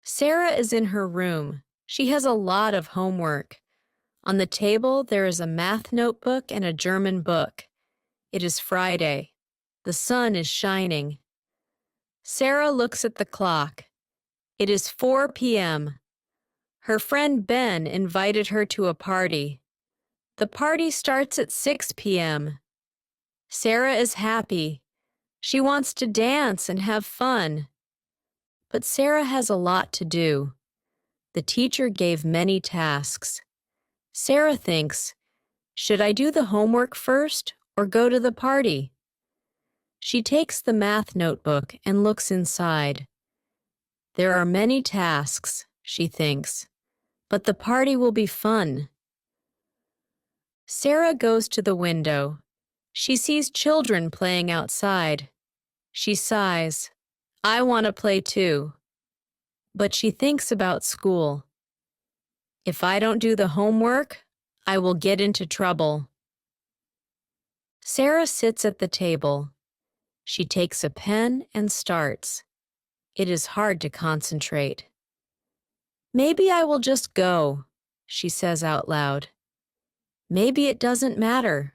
Sarah is in her room. She has a lot of homework. On the table, there is a math notebook and a German book. It is Friday. The sun is shining. Sarah looks at the clock. It is 4 p.m. Her friend Ben invited her to a party. The party starts at 6 p.m. Sarah is happy. She wants to dance and have fun. But Sarah has a lot to do. The teacher gave many tasks. Sarah thinks, should I do the homework first or go to the party? She takes the math notebook and looks inside. There are many tasks, she thinks, but the party will be fun. Sarah goes to the window. She sees children playing outside. She sighs, I want to play too. But she thinks about school. If I don't do the homework, I will get into trouble. Sarah sits at the table. She takes a pen and starts. It is hard to concentrate. Maybe I will just go, she says out loud. Maybe it doesn't matter.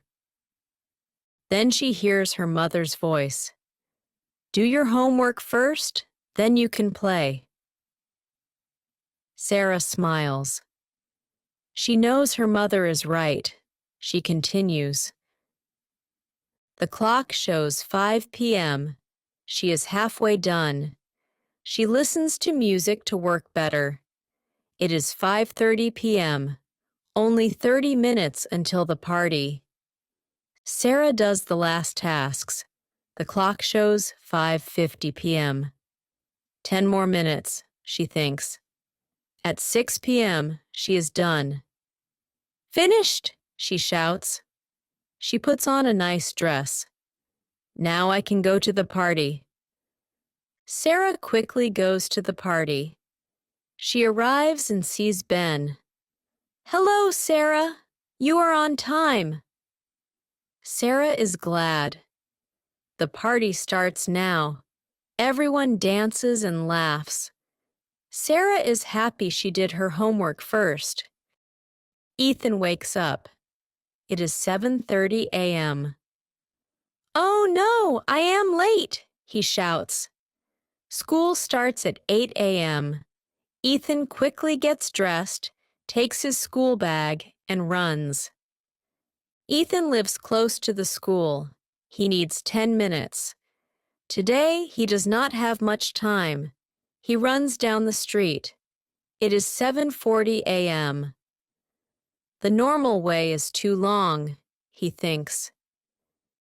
Then she hears her mother's voice. Do your homework first, then you can play. Sarah smiles. She knows her mother is right. She continues. The clock shows 5 p.m. She is halfway done. She listens to music to work better. It is 5:30 p.m. Only 30 minutes until the party. Sarah does the last tasks. The clock shows 5:50 p.m. 10 more minutes, she thinks. At 6 p.m., she is done. Finished, she shouts. She puts on a nice dress. Now I can go to the party. Sarah quickly goes to the party. She arrives and sees Ben. Hello, Sarah. You are on time. Sarah is glad. The party starts now. Everyone dances and laughs. Sarah is happy she did her homework first. Ethan wakes up. It is 7:30 a.m. Oh no, I am late, he shouts. School starts at 8 a.m. Ethan quickly gets dressed, takes his school bag, and runs. Ethan lives close to the school. He needs 10 minutes. Today, he does not have much time. He runs down the street. It is 7:40 a.m. The normal way is too long, he thinks.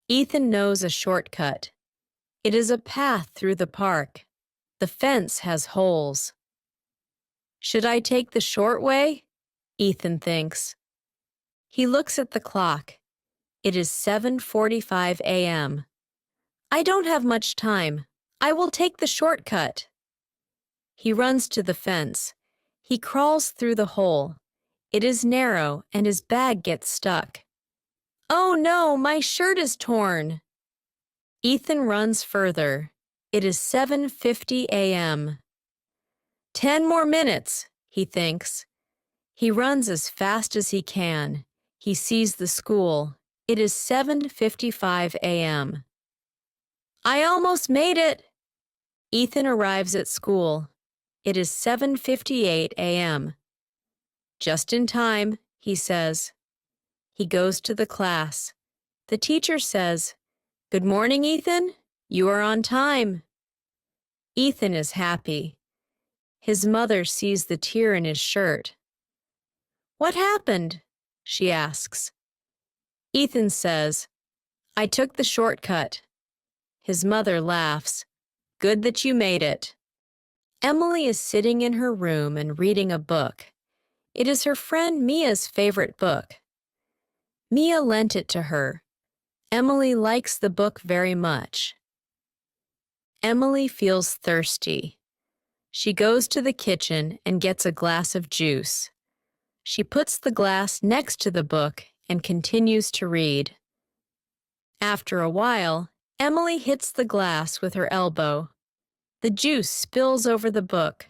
Ethan knows a shortcut. It is a path through the park. The fence has holes. Should I take the short way? Ethan thinks. He looks at the clock. It is 7:45 a.m. I don't have much time. I will take the shortcut. He runs to the fence. He crawls through the hole. It is narrow and his bag gets stuck. Oh no, my shirt is torn. Ethan runs further. It is 7:50 a.m. 10 more minutes, he thinks. He runs as fast as he can. He sees the school. It is 7:55 a.m. I almost made it. Ethan arrives at school. It is 7:58 a.m. Just in time, he says. He goes to the class. The teacher says, Good morning, Ethan. You are on time. Ethan is happy. His mother sees the tear in his shirt. What happened? She asks. Ethan says, I took the shortcut. His mother laughs. Good that you made it. Emily is sitting in her room and reading a book. It is her friend Mia's favorite book. Mia lent it to her. Emily likes the book very much. Emily feels thirsty. She goes to the kitchen and gets a glass of juice. She puts the glass next to the book and continues to read. After a while, Emily hits the glass with her elbow. The juice spills over the book.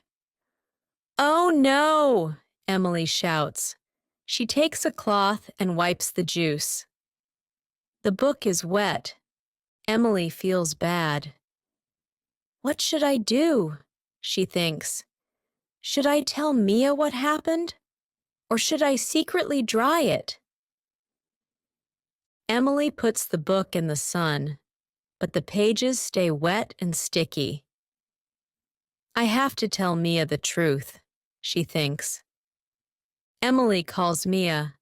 "Oh no!" Emily shouts. She takes a cloth and wipes the juice. The book is wet. Emily feels bad. What should I do? She thinks. Should I tell Mia what happened? Or should I secretly dry it? Emily puts the book in the sun, but the pages stay wet and sticky. I have to tell Mia the truth, she thinks. Emily calls Mia.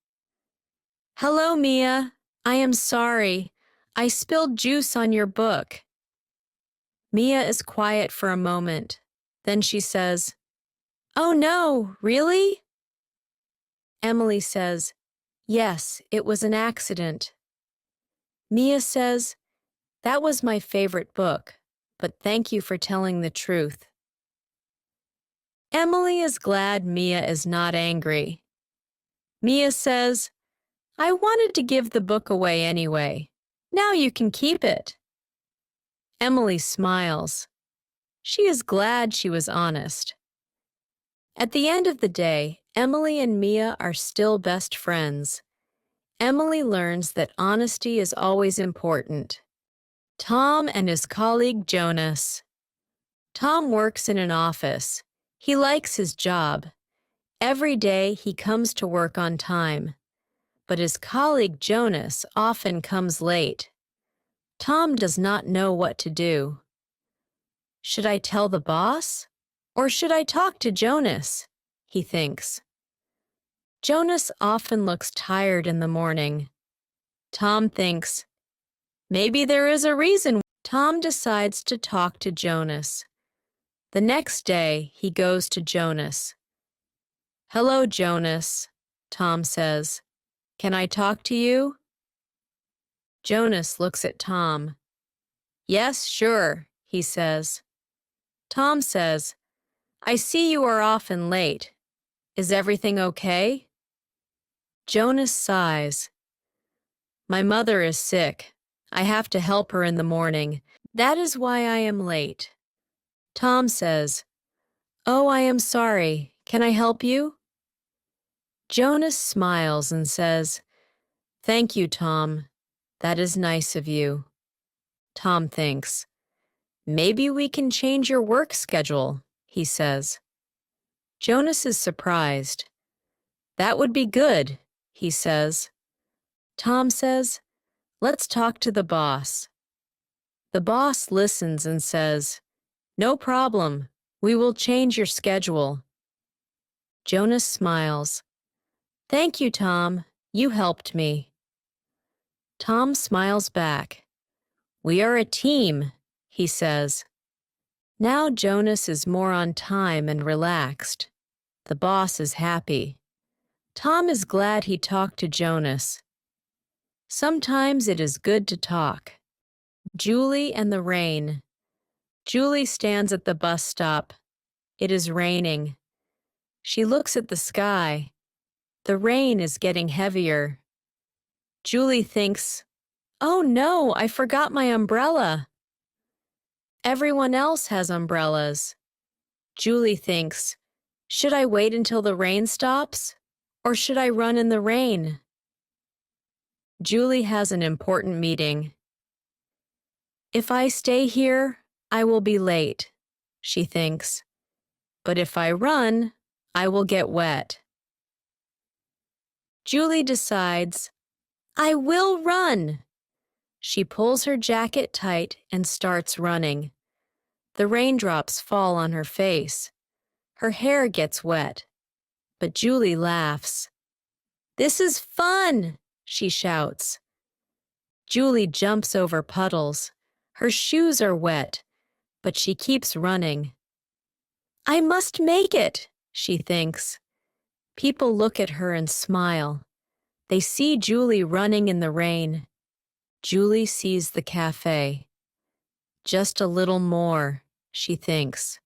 Hello, Mia. I am sorry. I spilled juice on your book. Mia is quiet for a moment. Then she says, Oh no, really? Emily says, Yes, it was an accident. Mia says, That was my favorite book, but thank you for telling the truth. Emily is glad Mia is not angry. Mia says, I wanted to give the book away anyway. Now you can keep it. Emily smiles. She is glad she was honest. At the end of the day, Emily and Mia are still best friends. Emily learns that honesty is always important. Tom and his colleague Jonas. Tom works in an office. He likes his job. Every day he comes to work on time. But his colleague Jonas often comes late. Tom does not know what to do. Should I tell the boss? Or should I talk to Jonas? He thinks. Jonas often looks tired in the morning. Tom thinks, maybe there is a reason. Tom decides to talk to Jonas. The next day, he goes to Jonas. Hello, Jonas, Tom says. Can I talk to you? Jonas looks at Tom. Yes, sure, he says. Tom says, I see you are often late. Is everything okay? Jonas sighs. My mother is sick. I have to help her in the morning. That is why I am late. Tom says, Oh, I am sorry. Can I help you? Jonas smiles and says, Thank you, Tom. That is nice of you. Tom thinks, Maybe we can change your work schedule, he says. Jonas is surprised. That would be good, he says. Tom says, Let's talk to the boss. The boss listens and says, No problem. We will change your schedule. Jonas smiles. Thank you, Tom. You helped me. Tom smiles back. We are a team, he says. Now Jonas is more on time and relaxed. The boss is happy. Tom is glad he talked to Jonas. Sometimes it is good to talk. Julie and the rain. Julie stands at the bus stop. It is raining. She looks at the sky. The rain is getting heavier. Julie thinks, Oh no, I forgot my umbrella. Everyone else has umbrellas. Julie thinks, Should I wait until the rain stops? Or should I run in the rain? Julie has an important meeting. If I stay here, I will be late, she thinks. But if I run, I will get wet. Julie decides, I will run. She pulls her jacket tight and starts running. The raindrops fall on her face. Her hair gets wet. But Julie laughs. This is fun, she shouts. Julie jumps over puddles. Her shoes are wet, but she keeps running. I must make it, she thinks. People look at her and smile. They see Julie running in the rain. Julie sees the cafe. Just a little more, she thinks.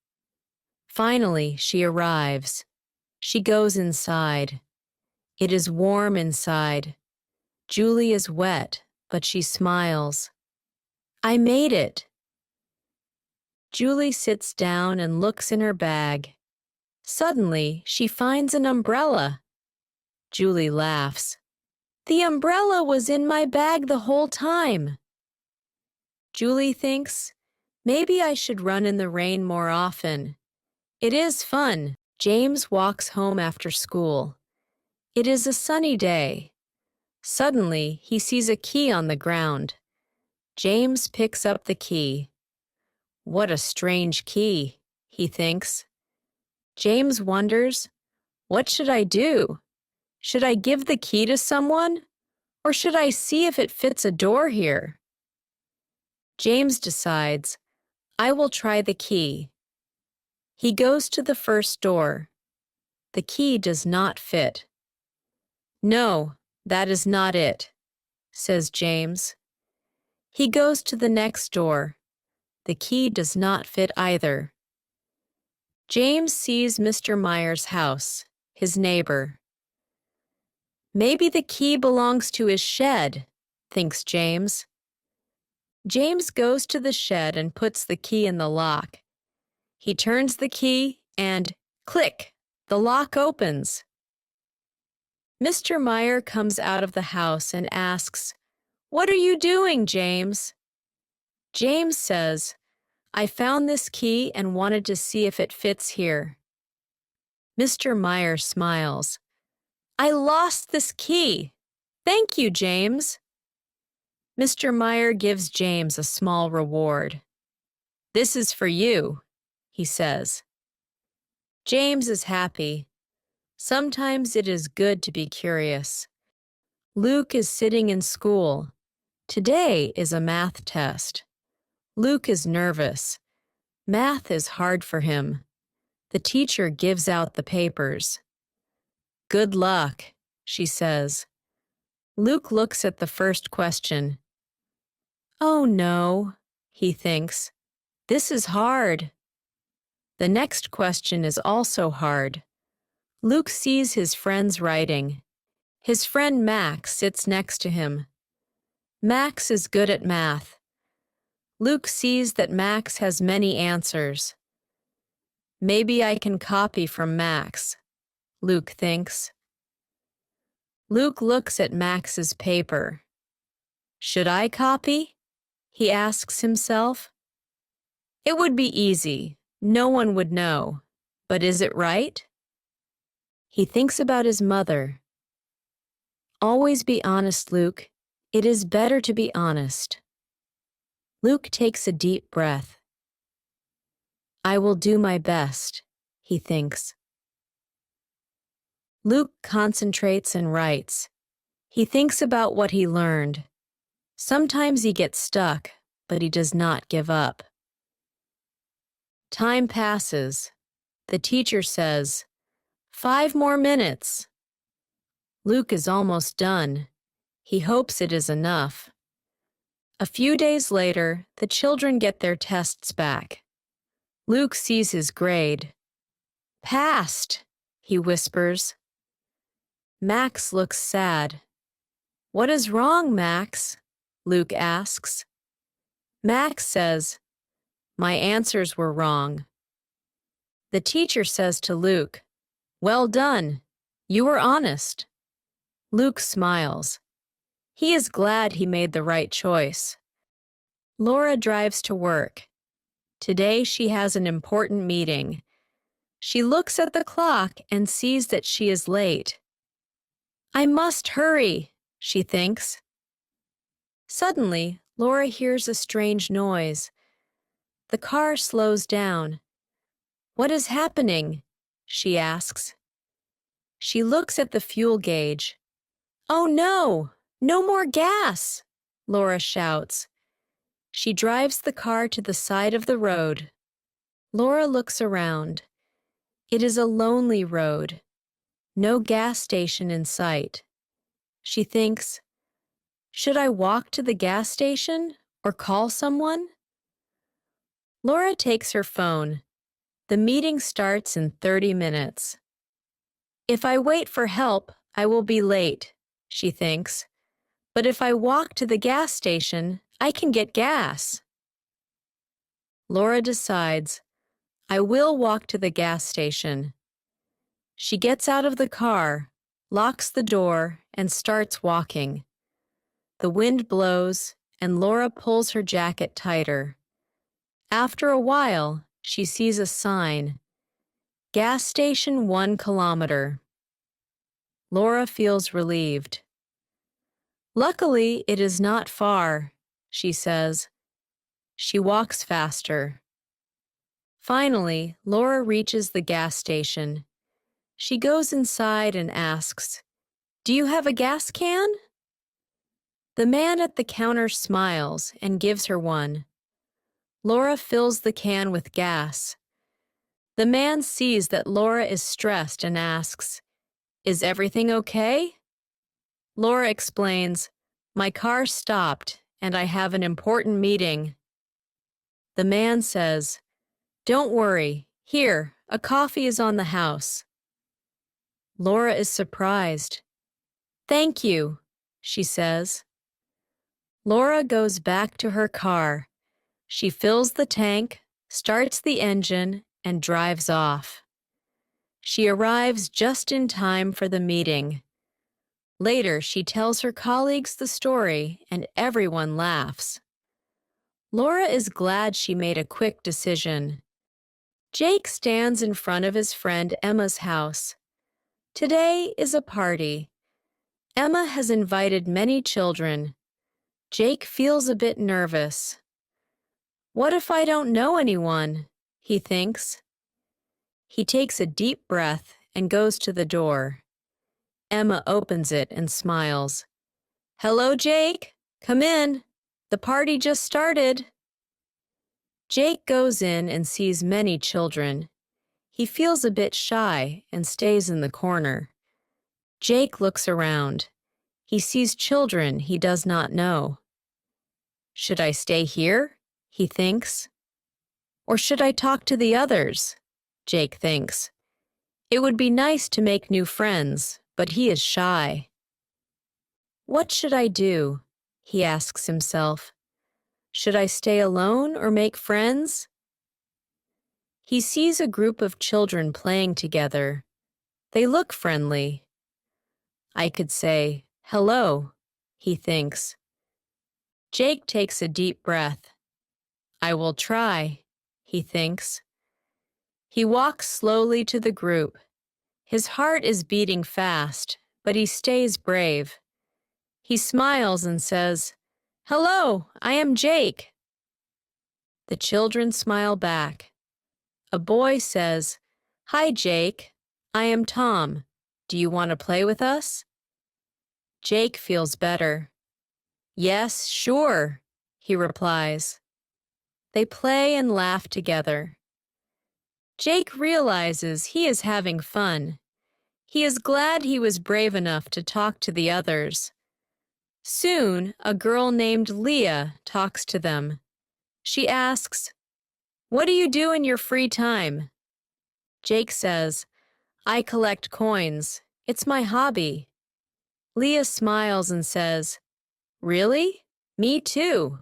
Finally, she arrives. She goes inside. It is warm inside. Julie is wet, but she smiles. I made it. Julie sits down and looks in her bag. Suddenly, she finds an umbrella. Julie laughs. The umbrella was in my bag the whole time. Julie thinks, maybe I should run in the rain more often. It is fun. James walks home after school. It is a sunny day. Suddenly, he sees a key on the ground. James picks up the key. What a strange key, he thinks. James wonders, what should I do? Should I give the key to someone? Or should I see if it fits a door here? James decides, I will try the key. He goes to the first door. The key does not fit. No, that is not it, says James. He goes to the next door. The key does not fit either. James sees Mr. Meyer's house, his neighbor. Maybe the key belongs to his shed, thinks James. James goes to the shed and puts the key in the lock. He turns the key and, click, the lock opens. Mr. Meyer comes out of the house and asks, What are you doing, James? James says, I found this key and wanted to see if it fits here. Mr. Meyer smiles. I lost this key. Thank you, James. Mr. Meyer gives James a small reward. This is for you, he says. James is happy. Sometimes it is good to be curious. Luke is sitting in school. Today is a math test. Luke is nervous. Math is hard for him. The teacher gives out the papers. Good luck, she says. Luke looks at the first question. Oh no, he thinks. This is hard. The next question is also hard. Luke sees his friend's writing. His friend Max sits next to him. Max is good at math. Luke sees that Max has many answers. Maybe I can copy from Max, Luke thinks. Luke looks at Max's paper. Should I copy? He asks himself. It would be easy. No one would know. But is it right? He thinks about his mother. Always be honest, Luke. It is better to be honest. Luke takes a deep breath. I will do my best, he thinks. Luke concentrates and writes. He thinks about what he learned. Sometimes he gets stuck, but he does not give up. Time passes. The teacher says, 5 more minutes. Luke is almost done. He hopes it is enough. A few days later, the children get their tests back. Luke sees his grade. Passed, he whispers. Max looks sad. What is wrong, Max? Luke asks. Max says, My answers were wrong. The teacher says to Luke, Well done. You were honest. Luke smiles. He is glad he made the right choice. Laura drives to work. Today she has an important meeting. She looks at the clock and sees that she is late. I must hurry, she thinks. Suddenly, Laura hears a strange noise. The car slows down. What is happening? She asks. She looks at the fuel gauge. Oh no! No more gas! Laura shouts. She drives the car to the side of the road. Laura looks around. It is a lonely road. No gas station in sight. She thinks, should I walk to the gas station or call someone? Laura takes her phone. The meeting starts in 30 minutes. If I wait for help, I will be late, she thinks. But if I walk to the gas station, I can get gas. Laura decides, I will walk to the gas station. She gets out of the car, locks the door, and starts walking. The wind blows, and Laura pulls her jacket tighter. After a while, she sees a sign, Gas station 1 kilometer. Laura feels relieved. Luckily, it is not far, she says. She walks faster. Finally, Laura reaches the gas station. She goes inside and asks, Do you have a gas can? The man at the counter smiles and gives her one. Laura fills the can with gas. The man sees that Laura is stressed and asks, Is everything okay? Laura explains, My car stopped and I have an important meeting. The man says, Don't worry, here, a coffee is on the house. Laura is surprised. Thank you, she says. Laura goes back to her car. She fills the tank, starts the engine, and drives off. She arrives just in time for the meeting. Later, she tells her colleagues the story, and everyone laughs. Laura is glad she made a quick decision. Jake stands in front of his friend Emma's house. Today is a party. Emma has invited many children. Jake feels a bit nervous. What if I don't know anyone? He thinks. He takes a deep breath and goes to the door. Emma opens it and smiles. Hello, Jake. Come in. The party just started. Jake goes in and sees many children. He feels a bit shy and stays in the corner. Jake looks around. He sees children he does not know. Should I stay here? He thinks. Or should I talk to the others? Jake thinks. It would be nice to make new friends, but he is shy. What should I do? He asks himself. Should I stay alone or make friends? He sees a group of children playing together. They look friendly. I could say, hello, he thinks. Jake takes a deep breath. I will try, he thinks. He walks slowly to the group. His heart is beating fast, but he stays brave. He smiles and says, Hello, I am Jake. The children smile back. A boy says, Hi, Jake. I am Tom. Do you want to play with us? Jake feels better. Yes, sure, he replies. They play and laugh together. Jake realizes he is having fun. He is glad he was brave enough to talk to the others. Soon, a girl named Leah talks to them. She asks, What do you do in your free time? Jake says, I collect coins. It's my hobby. Leah smiles and says, Really? Me too.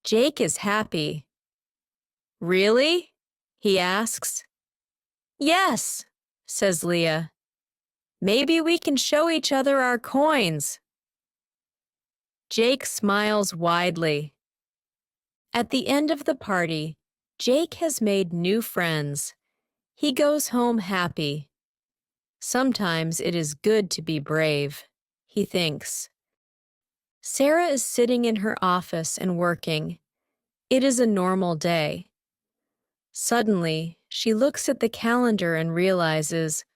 Jake is happy. Really? He asks. Yes, says Leah. Maybe we can show each other our coins. Jake smiles widely. At the end of the party, Jake has made new friends. He goes home happy. Sometimes it is good to be brave, he thinks. Sarah is sitting in her office and working. It is a normal day. Suddenly, she looks at the calendar and realizes,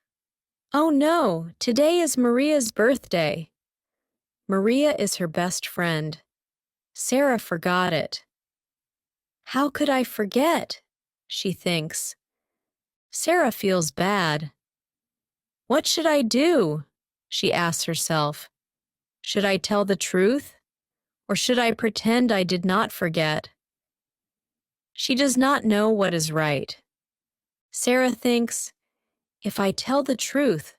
Oh no, today is Maria's birthday. Maria is her best friend. Sarah forgot it. How could I forget? She thinks. Sarah feels bad. What should I do? She asks herself. Should I tell the truth? Or should I pretend I did not forget? She does not know what is right. Sarah thinks, if I tell the truth,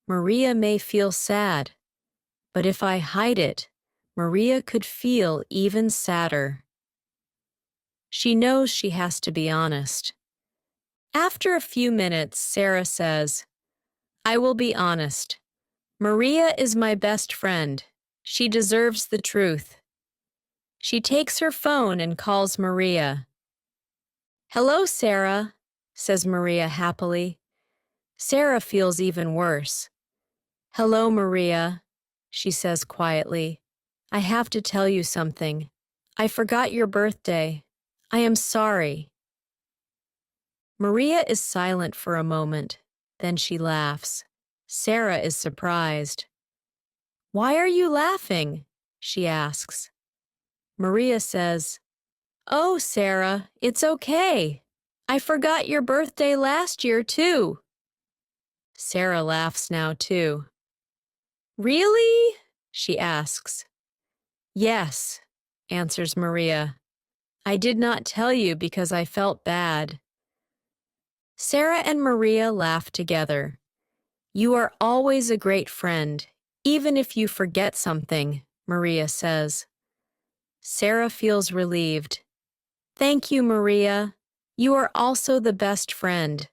Maria may feel sad. But if I hide it, Maria could feel even sadder. She knows she has to be honest. After a few minutes, Sarah says, "I will be honest. Maria is my best friend. She deserves the truth." She takes her phone and calls Maria. "Hello, Sarah," says Maria happily. Sarah feels even worse. "Hello, Maria," she says quietly. "I have to tell you something. I forgot your birthday. I am sorry." Maria is silent for a moment. Then she laughs. Sarah is surprised. "Why are you laughing?" she asks. Maria says, "Oh, Sarah, it's okay. I forgot your birthday last year, too." Sarah laughs now, too. "Really?" she asks. "Yes," answers Maria. "I did not tell you because I felt bad." Sarah and Maria laugh together. "You are always a great friend, even if you forget something," Maria says. Sarah feels relieved. "Thank you, Maria. You are also the best friend."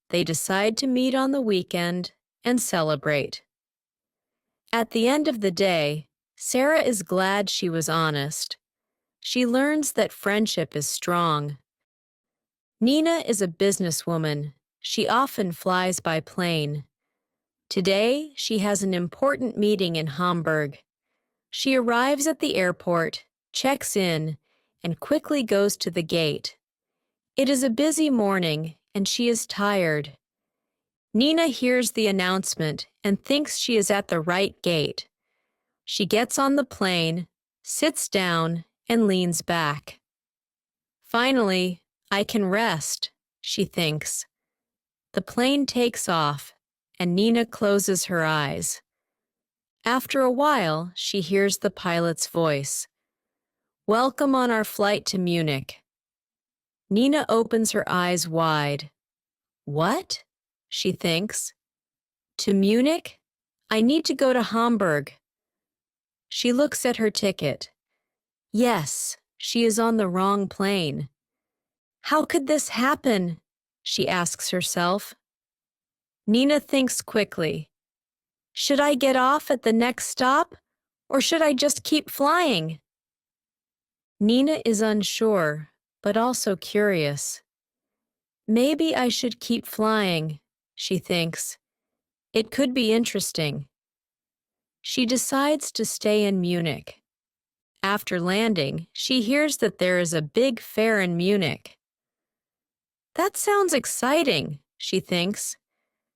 They decide to meet on the weekend and celebrate. At the end of the day, Sarah is glad she was honest. She learns that friendship is strong. Nina is a businesswoman. She often flies by plane. Today, she has an important meeting in Hamburg. She arrives at the airport, checks in, and quickly goes to the gate. It is a busy morning, and she is tired. Nina hears the announcement and thinks she is at the right gate. She gets on the plane, sits down, and leans back. "Finally, I can rest," she thinks. The plane takes off, and Nina closes her eyes. After a while, she hears the pilot's voice. "Welcome on our flight to Munich." Nina opens her eyes wide. "What?" she thinks. "To Munich? I need to go to Hamburg." She looks at her ticket. Yes, she is on the wrong plane. How could this happen? She asks herself. Nina thinks quickly. Should I get off at the next stop, or should I just keep flying? Nina is unsure, but also curious. Maybe I should keep flying, she thinks. It could be interesting. She decides to stay in Munich. After landing, she hears that there is a big fair in Munich. That sounds exciting, she thinks.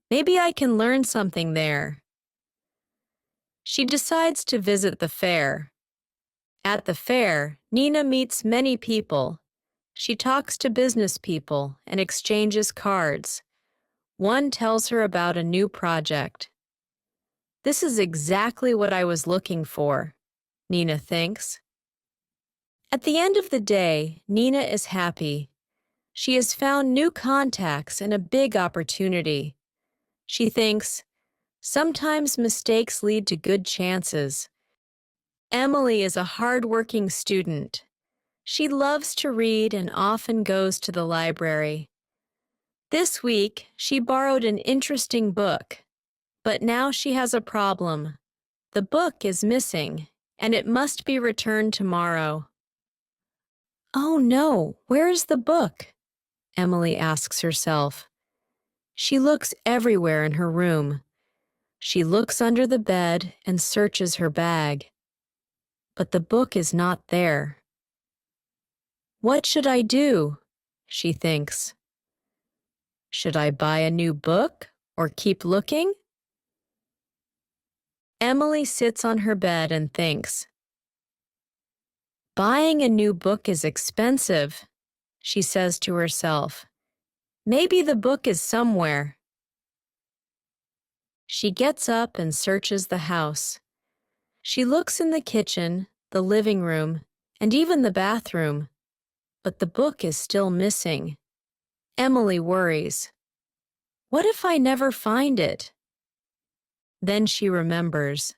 Maybe I can learn something there. She decides to visit the fair. At the fair, Nina meets many people. She talks to business people and exchanges cards. One tells her about a new project. This is exactly what I was looking for, Nina thinks. At the end of the day, Nina is happy. She has found new contacts and a big opportunity. She thinks, sometimes mistakes lead to good chances. Emily is a hard-working student. She loves to read and often goes to the library. This week, she borrowed an interesting book, but now she has a problem. The book is missing, and it must be returned tomorrow. Oh no, where is the book? Emily asks herself. She looks everywhere in her room. She looks under the bed and searches her bag. But the book is not there. What should I do? She thinks. Should I buy a new book or keep looking? Emily sits on her bed and thinks. Buying a new book is expensive, she says to herself. Maybe the book is somewhere. She gets up and searches the house. She looks in the kitchen, the living room, and even the bathroom. But the book is still missing. Emily worries. What if I never find it? Then she remembers.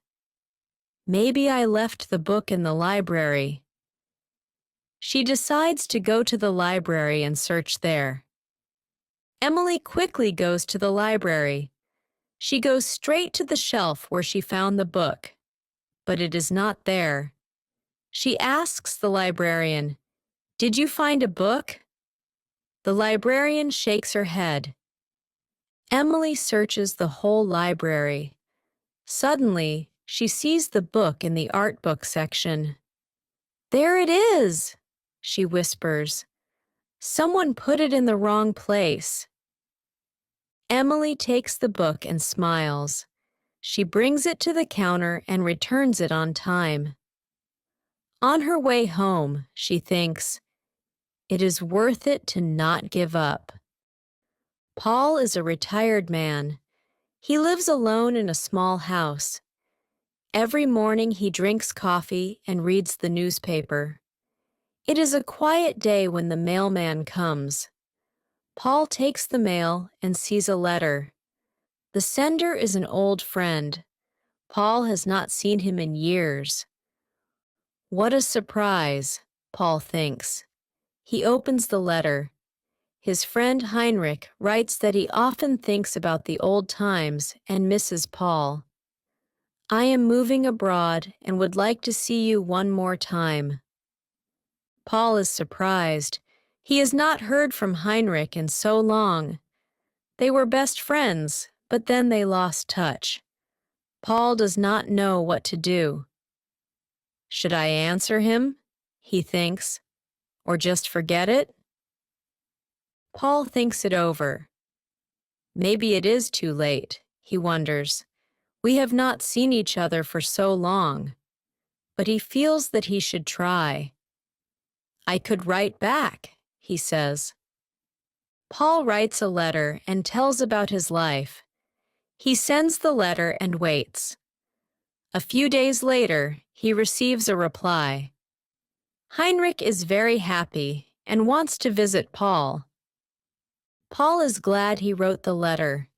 Maybe I left the book in the library. She decides to go to the library and search there. Emily quickly goes to the library. She goes straight to the shelf where she found the book, but it is not there. She asks the librarian, "Did you find a book?" The librarian shakes her head. Emily searches the whole library. Suddenly, she sees the book in the art book section. "There it is," she whispers. "Someone put it in the wrong place." Emily takes the book and smiles. She brings it to the counter and returns it on time. On her way home, she thinks, "It is worth it to not give up." Paul is a retired man. He lives alone in a small house. Every morning he drinks coffee and reads the newspaper. It is a quiet day when the mailman comes. Paul takes the mail and sees a letter. The sender is an old friend. Paul has not seen him in years. What a surprise, Paul thinks. He opens the letter. His friend Heinrich writes that he often thinks about the old times and misses Paul. "I am moving abroad and would like to see you one more time." Paul is surprised. He has not heard from Heinrich in so long. They were best friends, but then they lost touch. Paul does not know what to do. Should I answer him? He thinks. Or just forget it? Paul thinks it over. Maybe it is too late, he wonders. We have not seen each other for so long. But he feels that he should try. "I could write back," he says. Paul writes a letter and tells about his life. He sends the letter and waits. A few days later, he receives a reply. Heinrich is very happy and wants to visit Paul. Paul is glad he wrote the letter.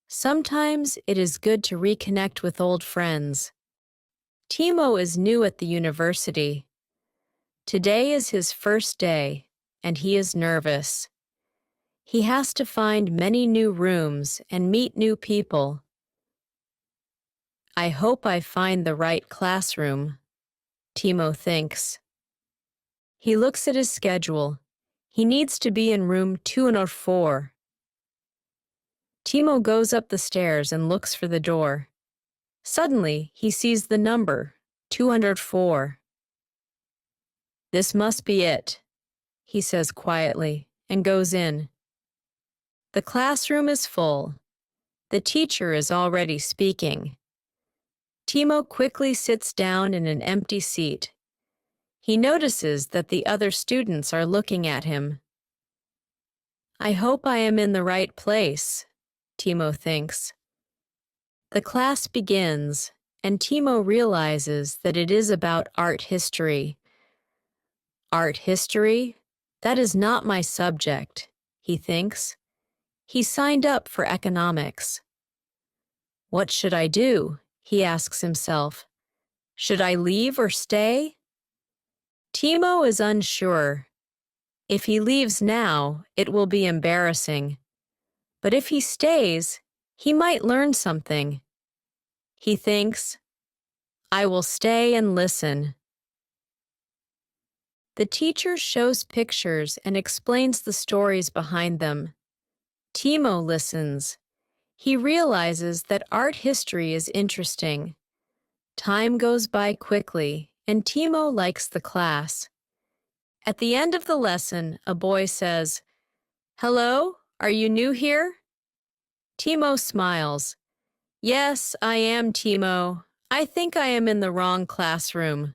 Sometimes it is good to reconnect with old friends. Timo is new at the university. Today is his first day, and he is nervous. He has to find many new rooms and meet new people. I hope I find the right classroom, Timo thinks. He looks at his schedule. He needs to be in room 204. Timo goes up the stairs and looks for the door. Suddenly, he sees the number, 204. "This must be it," he says quietly, and goes in. The classroom is full. The teacher is already speaking. Timo quickly sits down in an empty seat. He notices that the other students are looking at him. I hope I am in the right place, Timo thinks. The class begins, and Timo realizes that it is about art history. Art history? That is not my subject, he thinks. He signed up for economics. What should I do? He asks himself. Should I leave or stay? Timo is unsure. If he leaves now, it will be embarrassing. But if he stays, he might learn something. He thinks, I will stay and listen. The teacher shows pictures and explains the stories behind them. Timo listens. He realizes that art history is interesting. Time goes by quickly, and Timo likes the class. At the end of the lesson, a boy says, "Hello, are you new here?" Timo smiles. "Yes, I am, Timo. I think I am in the wrong classroom."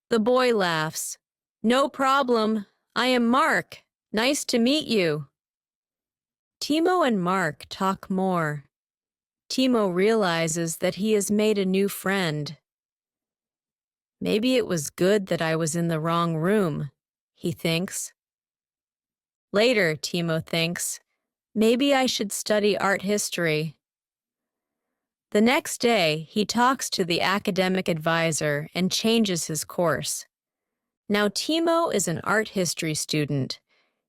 The boy laughs. "No problem. I am Mark. Nice to meet you." Timo and Mark talk more. Timo realizes that he has made a new friend. Maybe it was good that I was in the wrong room, he thinks. Later, Timo thinks, maybe I should study art history. The next day, he talks to the academic advisor and changes his course. Now Timo is an art history student.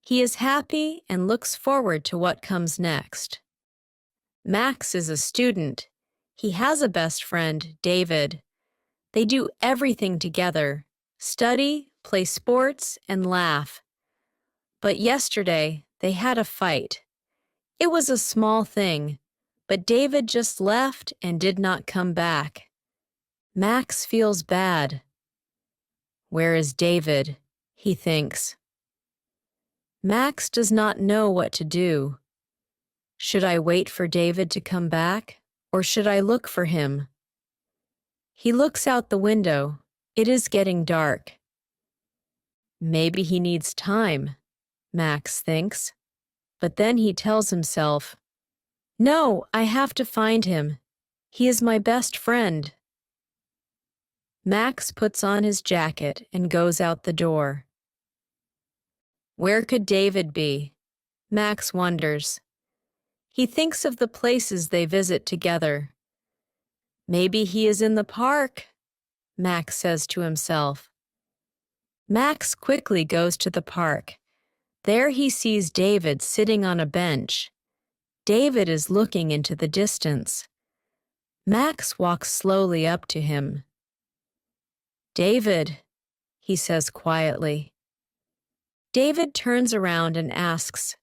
He is happy and looks forward to what comes next. Max is a student. He has a best friend, David. They do everything together: study, play sports, and laugh. But yesterday, they had a fight. It was a small thing, but David just left and did not come back. Max feels bad. Where is David? He thinks. Max does not know what to do. Should I wait for David to come back, or should I look for him? He looks out the window. It is getting dark. Maybe he needs time, Max thinks. But then he tells himself, "No, I have to find him. He is my best friend." Max puts on his jacket and goes out the door. Where could David be? Max wonders. He thinks of the places they visit together. Maybe he is in the park, Max says to himself. Max quickly goes to the park. There he sees David sitting on a bench. David is looking into the distance. Max walks slowly up to him. "David," he says quietly. David turns around and asks,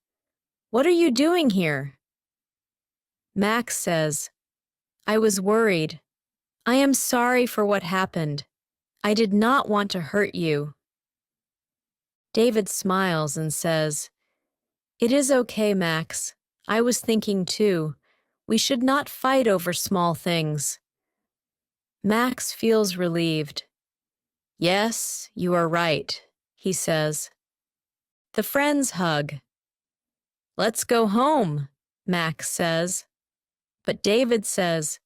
"What are you doing here?" Max says, "I was worried. I am sorry for what happened. I did not want to hurt you." David smiles and says, "It is okay, Max. I was thinking too. We should not fight over small things." Max feels relieved. "Yes, you are right," he says. The friends hug. "Let's go home," Max says. But David says,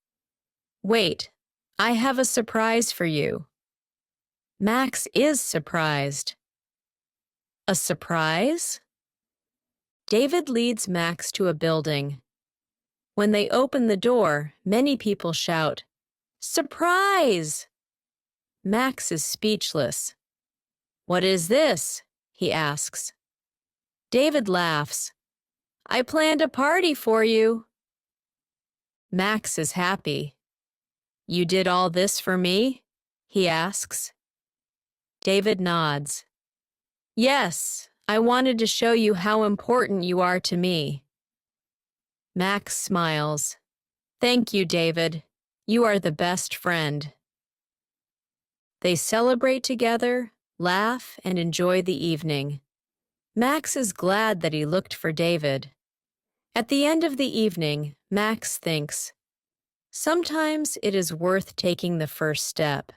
"Wait, I have a surprise for you." Max is surprised. A surprise? David leads Max to a building. When they open the door, many people shout, "Surprise!" Max is speechless. "What is this?" he asks. David laughs. "I planned a party for you." Max is happy. "You did all this for me?" he asks. David nods. "Yes, I wanted to show you how important you are to me." Max smiles. "Thank you, David. You are the best friend." They celebrate together, laugh, and enjoy the evening. Max is glad that he looked for David. At the end of the evening, Max thinks, sometimes it is worth taking the first step.